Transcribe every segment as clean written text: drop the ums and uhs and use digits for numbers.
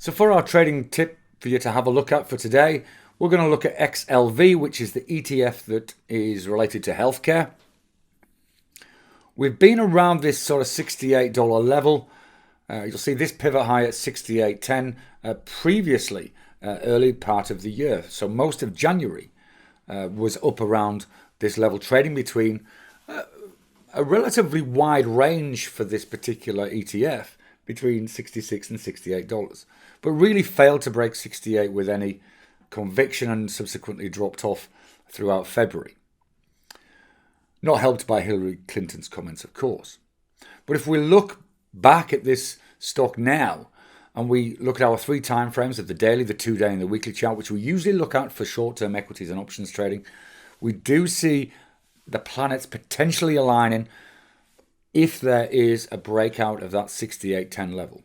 So for our trading tip for you to have a look at for today, we're going to look at XLV, which is the ETF that is related to healthcare. We've been around this sort of $68 level. You'll see this pivot high at 68.10 previously, early part of the year. So most of January was up around this level, trading between a relatively wide range for this particular ETF, between $66 and $68, but really failed to break 68 with any conviction and subsequently dropped off throughout February. Not helped by Hillary Clinton's comments, of course. But if we look back at this stock now, and we look at our three time frames of the daily, the 2-day and the weekly chart, which we usually look at for short-term equities and options trading, we do see the planets potentially aligning if there is a breakout of that 68.10 level.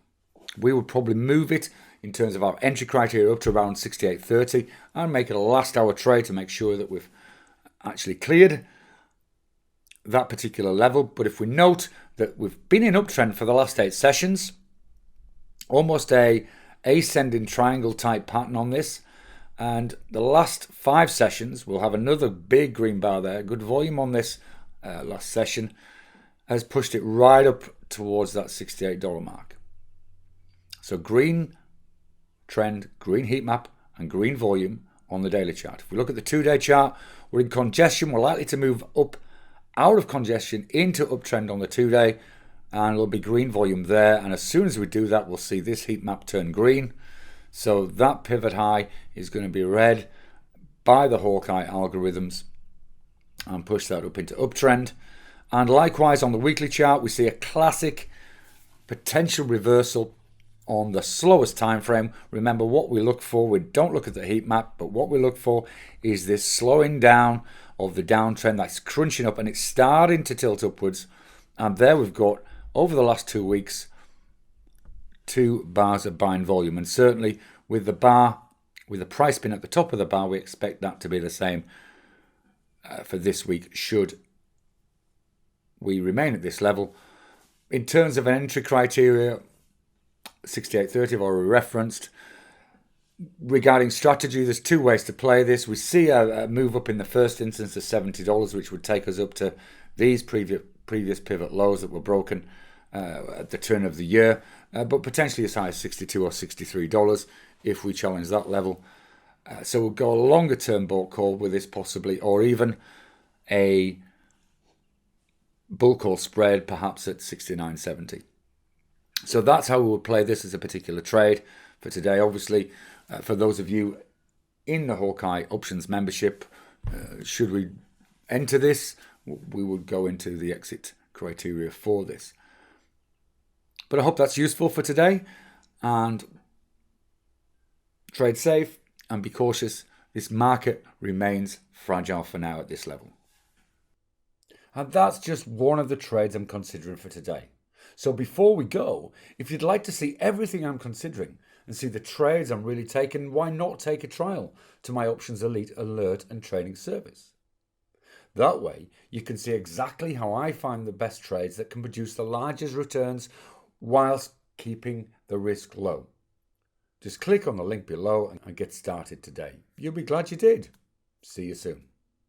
We would probably move it in terms of our entry criteria up to around 68.30 and make it a last hour trade to make sure that we've actually cleared that particular level. But if we note that we've been in uptrend for the last 8 sessions, almost a ascending triangle type pattern on this, and the last 5 sessions we'll have another big green bar there. Good volume on this last session has pushed it right up towards that $68 mark. So green trend, green heat map and green volume on the daily chart. If we look at the 2-day chart, we're in congestion. We're likely to move up out of congestion into uptrend on the 2-day, and there'll be green volume there. And as soon as we do that, we'll see this heat map turn green. So that pivot high is going to be read by the Hawkeye algorithms and push that up into uptrend. And likewise on the weekly chart, we see a classic potential reversal on the slowest time frame. Remember what we look for. We don't look at the heat map, but what we look for is this slowing down of the downtrend that's crunching up, and it's starting to tilt upwards. And there we've got, over the last 2 weeks, 2 bars of buying volume. And certainly with the bar, with the price pin at the top of the bar, we expect that to be the same for this week, should we remain at this level. In terms of an entry criteria, 68.30 I've already referenced. Regarding strategy, there's 2 ways to play this. We see a move up in the first instance to $70, which would take us up to these previous pivot lows that were broken at the turn of the year, but potentially as high as $62 or $63 if we challenge that level. So we'll go a longer term bought call with this possibly, or even a bull call spread perhaps at 69.70. So that's how we would play this as a particular trade for today. Obviously, for those of you in the Hawkeye options membership, should we enter this, we would go into the exit criteria for this. But I hope that's useful for today, and trade safe and be cautious. This market remains fragile for now at this level. And that's just one of the trades I'm considering for today. So before we go, if you'd like to see everything I'm considering and see the trades I'm really taking, why not take a trial to my Options Elite alert and trading service? That way, you can see exactly how I find the best trades that can produce the largest returns whilst keeping the risk low. Just click on the link below and get started today. You'll be glad you did. See you soon.